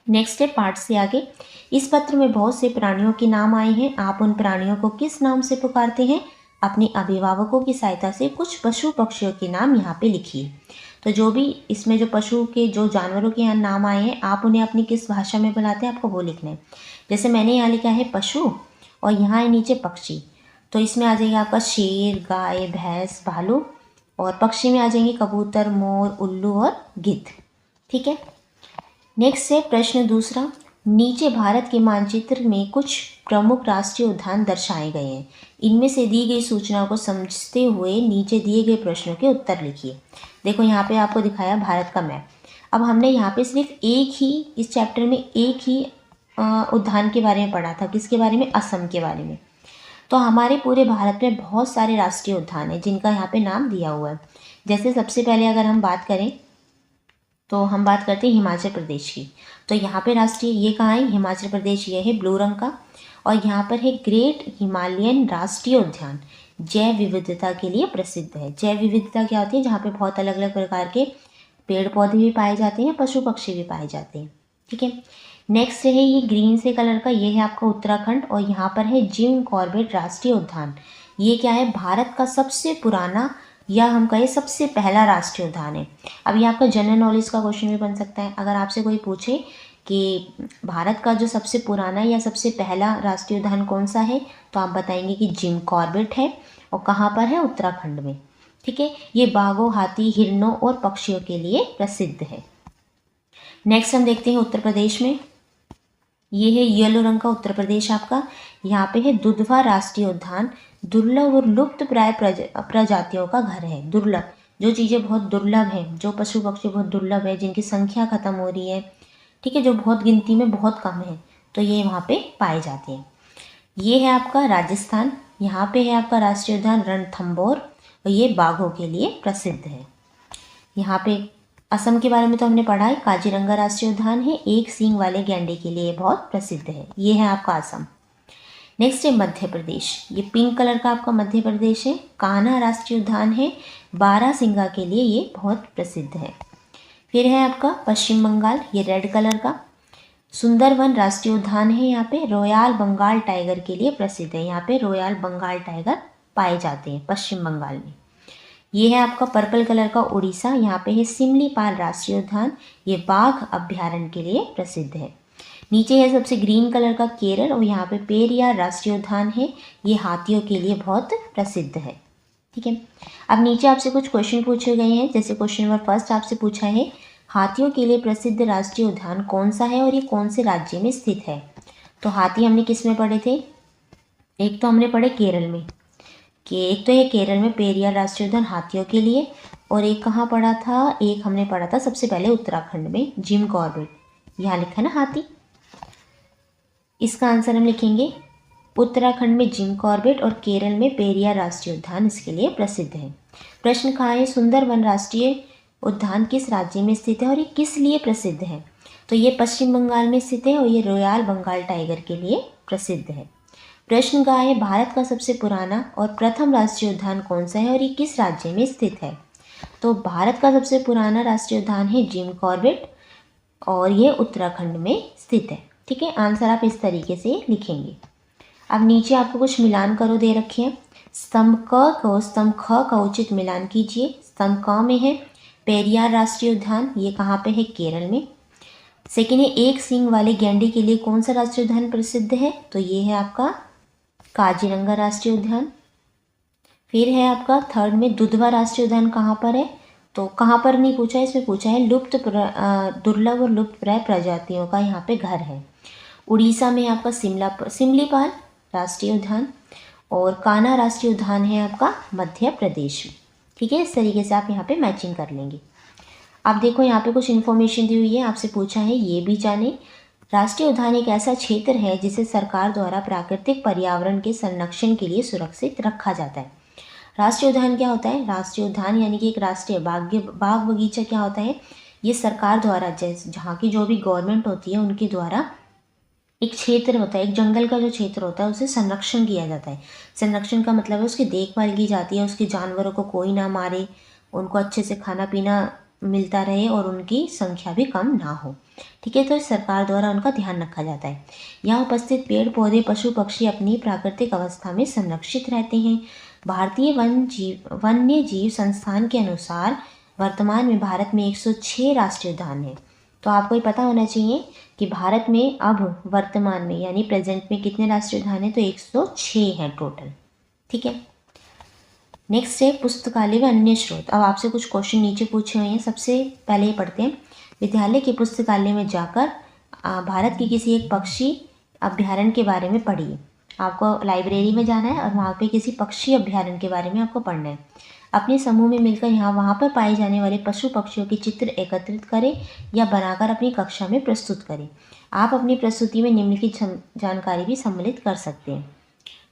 नेक्स्ट है पार्ट से आगे, इस पत्र में बहुत से प्राणियों के नाम आए हैं। आप उन प्राणियों को किस नाम से पुकारते हैं? अपने अभिभावकों की सहायता से कुछ पशु पक्षियों के नाम यहाँ पे लिखिए। तो जो भी इसमें जो पशु के, जो जानवरों के यहाँ नाम आए हैं, आप उन्हें अपनी किस भाषा में बुलाते हैं आपको वो लिखना है। जैसे मैंने यहाँ लिखा है पशु और यहाँ है नीचे पक्षी, तो इसमें आ जाएगा आपका शेर, गाय, भैंस, भालू, और पक्षी में आ जाएंगे कबूतर, मोर, उल्लू और गिद्ध, ठीक है। नेक्स्ट है प्रश्न दूसरा, नीचे भारत के मानचित्र में कुछ प्रमुख राष्ट्रीय उद्यान दर्शाए गए हैं। इनमें से दी गई सूचनाओं को समझते हुए नीचे दिए गए प्रश्नों के उत्तर लिखिए। देखो यहाँ पे आपको दिखाया भारत का मैप। अब हमने यहाँ पे सिर्फ एक ही इस चैप्टर में एक ही उद्यान के बारे में पढ़ा था। किसके बारे में? असम के बारे में। तो हमारे पूरे भारत में बहुत सारे राष्ट्रीय उद्यान हैं जिनका यहाँ पे नाम दिया हुआ है। जैसे सबसे पहले अगर हम बात करें तो हम बात करते हैं हिमाचल प्रदेश की। तो यहाँ पे राष्ट्रीय ये कहाँ है? हिमाचल प्रदेश ये है ब्लू रंग का। और यहाँ पर है ग्रेट हिमालयन राष्ट्रीय उद्यान, जैव विविधता के लिए प्रसिद्ध है। जैव विविधता क्या होती है? जहाँ पे बहुत अलग अलग प्रकार के पेड़ पौधे भी पाए जाते हैं, पशु पक्षी भी पाए जाते हैं। ठीक है। नेक्स्ट है ये ग्रीन से कलर का, ये है आपका उत्तराखंड। और यहाँ पर है जिम कॉर्बेट राष्ट्रीय उद्यान। ये क्या है? भारत का सबसे पुराना या हम कहें सबसे पहला राष्ट्रीय उद्यान है। अब ये आपका जनरल नॉलेज का क्वेश्चन भी बन सकता है। अगर आपसे कोई पूछे कि भारत का जो सबसे पुराना या सबसे पहला राष्ट्रीय उद्यान कौन सा है, तो आप बताएंगे कि जिम कॉर्बेट है। और कहाँ पर है? उत्तराखंड में। ठीक है। ये बाघों, हाथी, हिरणों और पक्षियों के लिए प्रसिद्ध है। नेक्स्ट हम देखते हैं उत्तर प्रदेश में। ये है येलो रंग का उत्तर प्रदेश आपका। यहाँ पे है दुधवा राष्ट्रीय उद्यान। दुर्लभ और लुप्त प्राय प्रजातियों का घर है। दुर्लभ, जो चीज़ें बहुत दुर्लभ हैं, जो पशु पक्षी बहुत दुर्लभ है, जिनकी संख्या खत्म हो रही है, ठीक है, जो बहुत गिनती में बहुत कम है, तो ये वहाँ पे पाए जाते हैं। ये है आपका राजस्थान। यहाँ पे है आपका राष्ट्रीय उद्यान रणथंभौर और ये बाघों के लिए प्रसिद्ध है। यहाँ पे असम के बारे में तो हमने पढ़ा है। काजीरंगा राष्ट्रीय उद्यान है, एक सींग वाले गैंडे के लिए बहुत प्रसिद्ध है। ये है आपका असम। नेक्स्ट है मध्य प्रदेश। ये पिंक कलर का आपका मध्य प्रदेश है। कान्हा राष्ट्रीय उद्यान है, बारहसिंगा के लिए ये बहुत प्रसिद्ध है। फिर है आपका पश्चिम बंगाल, ये रेड कलर का सुंदरवन राष्ट्रीय उद्यान है। यहाँ पे रॉयल बंगाल टाइगर के लिए प्रसिद्ध है। यहाँ पे रॉयल बंगाल टाइगर पाए जाते हैं पश्चिम बंगाल में। ये है आपका पर्पल कलर का उड़ीसा। यहाँ पे है सिमलीपाल राष्ट्रीय उद्यान, ये बाघ अभ्यारण्य के लिए प्रसिद्ध है। नीचे है सबसे ग्रीन कलर का केरल और यहाँ पे पेरियार राष्ट्रीय उद्यान है, ये हाथियों के लिए बहुत प्रसिद्ध है। ठीक है। अब नीचे आपसे कुछ क्वेश्चन पूछे गए हैं। जैसे क्वेश्चन नंबर फर्स्ट आपसे पूछा है हाथियों के लिए प्रसिद्ध राष्ट्रीय उद्यान कौन सा है और ये कौन से राज्य में स्थित है। तो हाथी हमने किस में पढ़े थे? एक तो हमने पढ़े केरल में, कि एक तो है केरल में पेरियार राष्ट्रीय उद्यान हाथियों के लिए, और एक कहाँ पढ़ा था? एक हमने पढ़ा था सबसे पहले उत्तराखंड में जिम कॉर्बेट। यहाँ लिखा है ना हाथी। इसका आंसर हम लिखेंगे उत्तराखंड में जिम कॉर्बेट और केरल में पेरियार राष्ट्रीय उद्यान इसके लिए प्रसिद्ध है। प्रश्न कहाँ है? सुंदरवन राष्ट्रीय उद्यान किस राज्य में स्थित है और ये किस लिए प्रसिद्ध है? तो ये पश्चिम बंगाल में स्थित है और ये रॉयल बंगाल टाइगर के लिए प्रसिद्ध है। प्रश्न कहाँ है? भारत का सबसे पुराना और प्रथम राष्ट्रीय उद्यान कौन सा है और ये किस राज्य में स्थित है? तो भारत का सबसे पुराना राष्ट्रीय उद्यान है जिम कॉर्बेट और ये उत्तराखंड में स्थित है। ठीक है। आंसर आप इस तरीके से लिखेंगे। अब नीचे आपको कुछ मिलान करो दे रखे हैं। स्तंभ क को स्तंभ ख का उचित मिलान कीजिए। स्तंभ क में है पेरियार राष्ट्रीय उद्यान, ये कहाँ पे है? केरल में। सेकेंड है एक सींग वाले गैंडे के लिए कौन सा राष्ट्रीय उद्यान प्रसिद्ध है? तो ये है आपका काजीरंगा राष्ट्रीय उद्यान। फिर है आपका थर्ड में दुधवा राष्ट्रीय उद्यान कहाँ पर है? तो कहाँ पर नहीं पूछा है, इसमें पूछा है दुर्लभ और लुप्त प्राय प्रजातियों का यहाँ पे घर है। उड़ीसा में आपका सिमलीपाल राष्ट्रीय उद्यान और कान्हा राष्ट्रीय उद्यान है आपका मध्य प्रदेश में। ठीक है। इस तरीके से आप यहाँ पे मैचिंग कर लेंगे। अब देखो यहाँ पे कुछ इन्फॉर्मेशन दी हुई है, आपसे पूछा है ये भी जाने। राष्ट्रीय उद्यान एक ऐसा क्षेत्र है जिसे सरकार द्वारा प्राकृतिक पर्यावरण के संरक्षण के लिए सुरक्षित रखा जाता है। राष्ट्रीय उद्यान क्या होता है? राष्ट्रीय उद्यान यानी कि एक राष्ट्रीय बाग बगीचा क्या होता है? ये सरकार द्वारा, जैसे जहाँ की जो भी गवर्नमेंट होती है उनके द्वारा एक क्षेत्र होता है, एक जंगल का जो क्षेत्र होता है उसे संरक्षण किया जाता है। संरक्षण का मतलब है उसकी देखभाल की जाती है, उसके जानवरों को कोई ना मारे, उनको अच्छे से खाना पीना मिलता रहे और उनकी संख्या भी कम ना हो। ठीक है। तो सरकार द्वारा उनका ध्यान रखा जाता है। यहाँ उपस्थित पेड़ पौधे पशु पक्षी अपनी प्राकृतिक अवस्था में संरक्षित रहते हैं। भारतीय वन्य जीव संस्थान के अनुसार वर्तमान में भारत में 106 राष्ट्रीय उद्यान हैं। तो आपको ये पता होना चाहिए कि भारत में अब वर्तमान में यानी प्रेजेंट में कितने राष्ट्रीय उद्यान हैं? तो 106 हैं टोटल। ठीक है। नेक्स्ट है पुस्तकालय व अन्य स्रोत। अब आपसे कुछ क्वेश्चन नीचे पूछे हुए हैं। सबसे पहले ही पढ़ते हैं। विद्यालय के पुस्तकालय में जाकर भारत के किसी एक पक्षी अभ्यारण्य के बारे में पढ़िए। आपको लाइब्रेरी में जाना है और वहाँ पे किसी पक्षी अभ्यारण्य के बारे में आपको पढ़ना है। अपने समूह में मिलकर वहाँ पर पाए जाने वाले पशु पक्षियों के चित्र एकत्रित करें या बनाकर अपनी कक्षा में प्रस्तुत करें। आप अपनी प्रस्तुति में निम्नलिखित जानकारी भी सम्मिलित कर सकते हैं।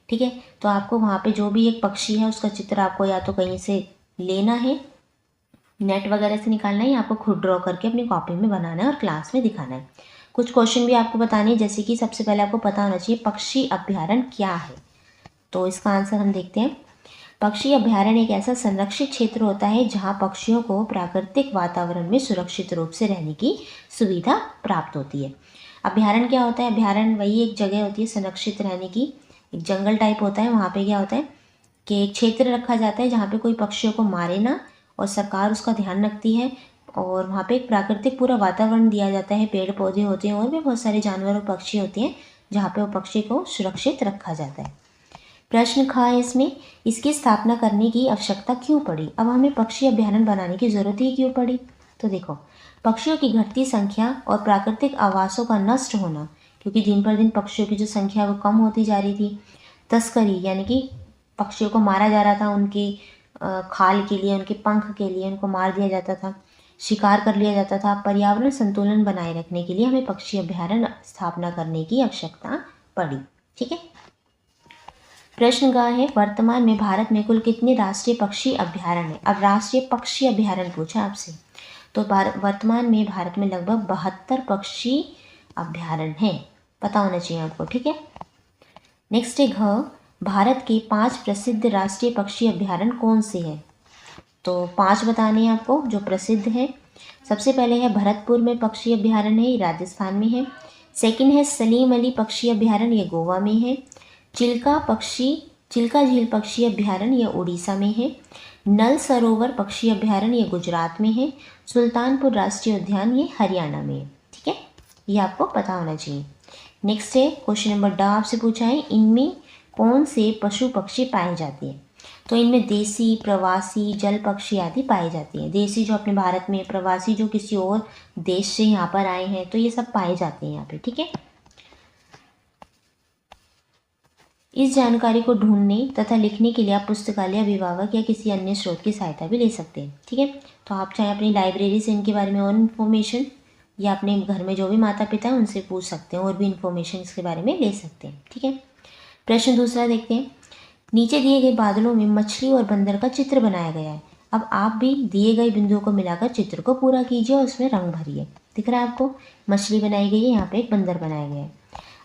ठीक है, तो आपको वहाँ पे जो भी एक पक्षी है उसका चित्र आपको या तो कहीं से लेना है, नेट वगैरह से निकालना है, या आपको खुद ड्रॉ करके अपनी कॉपी में बनाना है और क्लास में दिखाना है। कुछ क्वेश्चन भी आपको बताने हैं, जैसे कि सबसे पहले आपको पता होना चाहिए पक्षी अभ्यारण्य क्या है। तो इसका आंसर हम देखते हैं। पक्षी अभ्यारण्य एक ऐसा संरक्षित क्षेत्र होता है जहाँ पक्षियों को प्राकृतिक वातावरण में सुरक्षित रूप से रहने की सुविधा प्राप्त होती है। अभ्यारण्य क्या होता है? अभ्यारण्य वही एक जगह होती है संरक्षित रहने की, एक जंगल टाइप होता है। वहाँ पे क्या होता है कि एक क्षेत्र रखा जाता है जहाँ पे कोई पक्षियों को मारे ना, और सरकार उसका ध्यान रखती है, और वहाँ पे एक प्राकृतिक पूरा वातावरण दिया जाता है, पेड़ पौधे होते हैं और भी बहुत सारे जानवर और पक्षी होते हैं जहाँ पे वो पक्षी को सुरक्षित रखा जाता है। प्रश्न ख है इसमें, इसकी स्थापना करने की आवश्यकता क्यों पड़ी? अब हमें पक्षी अभ्यारण्य बनाने की ज़रूरत ही क्यों पड़ी? तो देखो, पक्षियों की घटती संख्या और प्राकृतिक आवासों का नष्ट होना, क्योंकि दिन पर दिन पक्षियों की जो संख्या वो कम होती जा रही थी। तस्करी, यानी कि पक्षियों को मारा जा रहा था, उनकी खाल के लिए, उनके पंख के लिए उनको मार दिया जाता था, शिकार कर लिया जाता था। पर्यावरण संतुलन बनाए रखने के लिए हमें पक्षी अभ्यारण्य स्थापना करने की आवश्यकता पड़ी। ठीक है, प्रश्न ग है, वर्तमान में भारत में कुल कितने राष्ट्रीय पक्षी अभ्यारण्य है? अब राष्ट्रीय पक्षी अभ्यारण्य पूछा आपसे, तो वर्तमान में भारत में लगभग 72 पक्षी अभ्यारण्य हैं, पता होना चाहिए आपको। ठीक है, नेक्स्ट है घ, भारत के 5 प्रसिद्ध राष्ट्रीय पक्षी अभ्यारण्य कौन से हैं? तो 5 बताने हैं आपको जो प्रसिद्ध है। सबसे पहले है भरतपुर में पक्षी अभ्यारण्य है, ये राजस्थान में है। सेकंड है सलीम अली पक्षी अभ्यारण्य, ये गोवा में है। चिल्का झील पक्षी अभ्यारण्य, ये उड़ीसा में है। नल सरोवर पक्षी अभ्यारण्य, ये गुजरात में है। सुल्तानपुर राष्ट्रीय उद्यान, ये हरियाणा में है। ठीक है, ये आपको पता होना चाहिए। नेक्स्ट है क्वेश्चन नंबर ड आपसे पूछा है, इनमें कौन से पशु पक्षी पाए जाते हैं? तो इनमें देसी, प्रवासी, जल पक्षी आदि पाए जाते हैं। देसी जो अपने भारत में, प्रवासी जो किसी और देश से यहाँ पर आए हैं, तो ये सब पाए जाते हैं यहाँ पे। ठीक है, इस जानकारी को ढूंढने तथा लिखने के लिए आप पुस्तकालय, अभिभावक या किसी अन्य स्रोत की सहायता भी ले सकते हैं। ठीक है, तो आप चाहे अपनी लाइब्रेरी से इनके बारे में और इन्फॉर्मेशन, या अपने घर में जो भी माता पिता हैं उनसे पूछ सकते हैं, और भी इन्फॉर्मेशन इसके बारे में ले सकते हैं। ठीक है, प्रश्न दूसरा देखते हैं। नीचे दिए गए बादलों में मछली और बंदर का चित्र बनाया गया है। अब आप भी दिए गए बिंदुओं को मिलाकर चित्र को पूरा कीजिए और उसमें रंग भरिए। दिख रहा है आपको, मछली बनाई गई है, यहाँ पे एक बंदर बनाया गया है।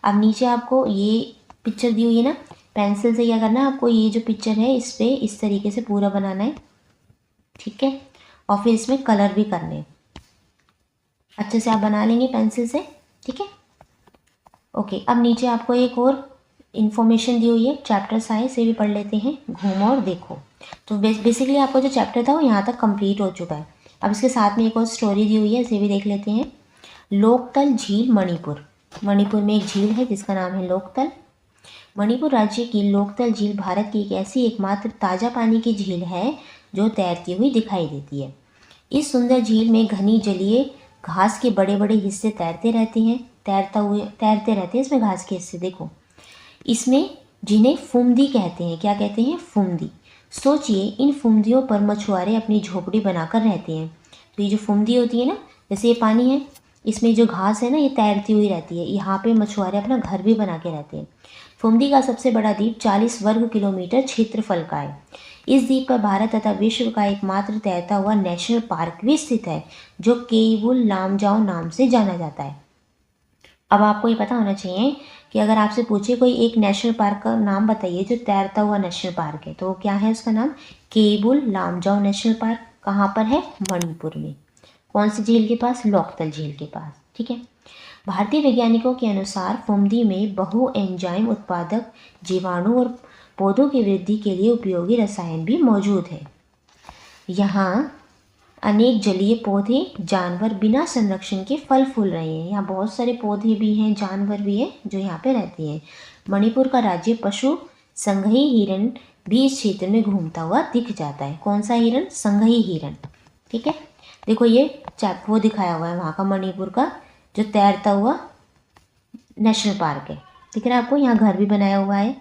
अब नीचे आपको ये पिक्चर दी हुई है ना, पेंसिल से क्या करना है आपको, ये जो पिक्चर है इस पर इस तरीके से पूरा बनाना है। ठीक है, और फिर इसमें कलर भी करने हैं, अच्छे से आप बना लेंगे पेंसिल से। ठीक है, ओके। अब नीचे आपको एक और इन्फॉर्मेशन दी हुई है, चैप्टर साइज से भी पढ़ लेते हैं, घूमो और देखो। तो बेसिकली आपको जो चैप्टर था वो यहाँ तक कंप्लीट हो चुका है। अब इसके साथ में एक और स्टोरी दी हुई है, इसे भी देख लेते हैं। लोकतल झील मणिपुर, मणिपुर में एक झील है जिसका नाम है लोकतल। मणिपुर राज्य की लोकतल झील भारत की एक ऐसी एकमात्र ताज़ा पानी की झील है जो तैरती हुई दिखाई देती है। इस सुंदर झील में घनी जलीय घास के बड़े बड़े हिस्से तैरते रहते हैं। इसमें घास के हिस्से देखो, इसमें जिन्हें फुमदी कहते हैं। क्या कहते हैं? फुमदी। सोचिए, इन फुमदियों पर मछुआरे अपनी झोपड़ी बनाकर रहते हैं। तो ये जो फुमदी होती है ना, जैसे ये पानी है, इसमें जो घास है ना ये तैरती हुई रहती है, यहाँ पे मछुआरे अपना घर भी बना के रहते हैं। फुमदी का सबसे बड़ा द्वीप 40 वर्ग किलोमीटर क्षेत्रफल का है। इस द्वीप पर भारत तथा विश्व का एकमात्र तैरता हुआ नेशनल पार्क भी स्थित है, जो केवुल लामजाओ नाम से जाना जाता है। अब आपको ये पता होना चाहिए कि अगर आपसे पूछे कोई एक नेशनल पार्क का नाम बताइए जो तैरता हुआ नेशनल पार्क है, तो क्या है उसका नाम? केवुल लामजाओ नेशनल पार्क। कहाँ पर है? मणिपुर में। कौन सी झील के पास? लोकतल झील के पास। ठीक है, भारतीय वैज्ञानिकों के अनुसार फुमदी में बहु एंजाइम उत्पादक जीवाणु और पौधों की वृद्धि के लिए उपयोगी रसायन भी मौजूद है। यहाँ अनेक जलीय पौधे, जानवर बिना संरक्षण के फल फूल रहे हैं। यहाँ बहुत सारे पौधे भी हैं, जानवर भी हैं जो यहाँ पे रहते हैं। मणिपुर का राज्य पशु संघई हिरण भी इस क्षेत्र में घूमता हुआ दिख जाता है। कौन सा हिरण? संघई हिरण। ठीक है, देखो ये वो दिखाया हुआ है वहाँ का, मणिपुर का जो तैरता हुआ नेशनल पार्क है। दिख रहा है आपको, यहाँ घर भी बनाया हुआ है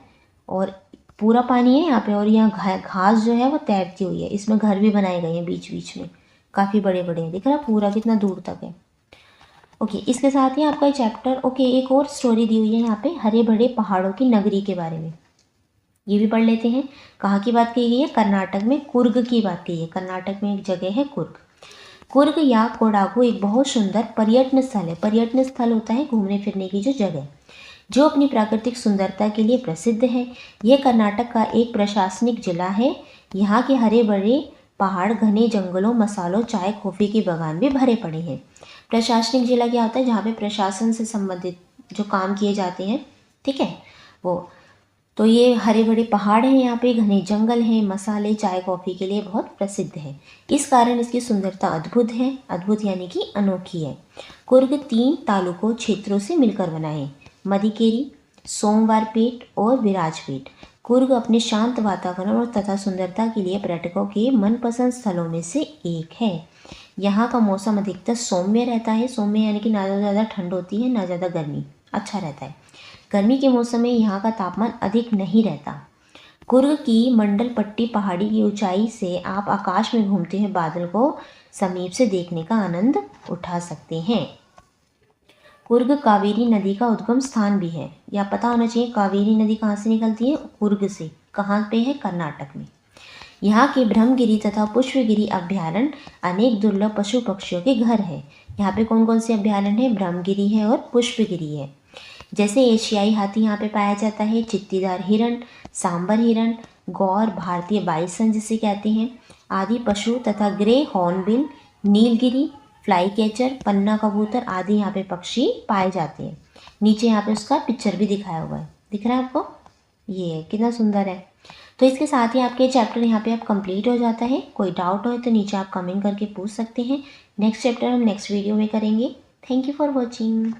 और पूरा पानी है यहाँ पे, और यहाँ घास जो है वो तैरती हुई है। इसमें घर भी बनाए गए हैं बीच बीच में, काफ़ी बड़े बड़े हैं। दिख रहा है पूरा कितना दूर तक है। ओके, इसके साथ ही आपका चैप्टर, ओके, एक और स्टोरी दी हुई है यहाँ पे हरे भरे पहाड़ों की नगरी के बारे में, ये भी पढ़ लेते हैं। कहाँ की बात कही गई है? कर्नाटक में कुर्ग की बात कही है। कर्नाटक में एक जगह है कुर्ग। कुर्ग या कोडागु एक बहुत सुंदर पर्यटन स्थल है। पर्यटन स्थल होता है घूमने फिरने की जो जगह, जो अपनी प्राकृतिक सुंदरता के लिए प्रसिद्ध है। यह कर्नाटक का एक प्रशासनिक जिला है। यहाँ के हरे भरे पहाड़, घने जंगलों, मसालों, चाय, कॉफ़ी के बागान भी भरे पड़े हैं। प्रशासनिक जिला क्या होता है? जहाँ पे प्रशासन से संबंधित जो काम किए जाते हैं, ठीक है, वो। तो ये हरे भरे पहाड़ हैं, यहाँ पे घने जंगल हैं, मसाले, चाय, कॉफ़ी के लिए बहुत प्रसिद्ध है। इस कारण इसकी सुंदरता अद्भुत है। अद्भुत यानी कि अनोखी है। कुर्ग 3 तालुकों क्षेत्रों से मिलकर बना है, मदिकेरी, सोमवारपेट और विराजपेट। कुर्ग अपने शांत वातावरण और तथा सुंदरता के लिए पर्यटकों के मनपसंद स्थलों में से एक है। यहाँ का मौसम अधिकतर सौम्य रहता है। सौम्य यानी कि ना ज़्यादा ठंड होती है ना ज़्यादा गर्मी, अच्छा रहता है। गर्मी के मौसम में यहाँ का तापमान अधिक नहीं रहता। कुर्ग की मंडल पट्टी पहाड़ी की ऊंचाई से आप आकाश में घूमते हुए बादल को समीप से देखने का आनंद उठा सकते हैं। कुर्ग कावेरी नदी का उद्गम स्थान भी है। यह पता होना चाहिए कावेरी नदी कहाँ से निकलती है? कुर्ग से। कहाँ पे है? कर्नाटक में। यहाँ के ब्रह्मगिरी तथा पुष्पगिरी अभ्यारण्य अनेक दुर्लभ पशु पक्षियों के घर है। यहाँ पे कौन कौन से अभ्यारण्य है? ब्रह्मगिरी है और पुष्पगिरी है। जैसे एशियाई हाथी यहाँ पे पाया जाता है, चित्तीदार हिरण, सांबर हिरण, गौर, भारतीय बाइसन जिसे कहते हैं, आदि पशु तथा grey hornbill, Nilgiri, flycatcher, पन्ना कबूतर आदि यहाँ पे पक्षी पाए जाते हैं। नीचे यहाँ पे उसका पिक्चर भी दिखाया हुआ है, दिख रहा है आपको? ये कितना सुंदर है। तो इसके साथ ही आपके चैप्टर यहाँ पे अब कंप्लीट हो जाता है। कोई डाउट हो तो नीचे आप कमेंट करके पूछ सकते हैं। नेक्स्ट चैप्टर हम नेक्स्ट वीडियो में करेंगे। Thank you for watching.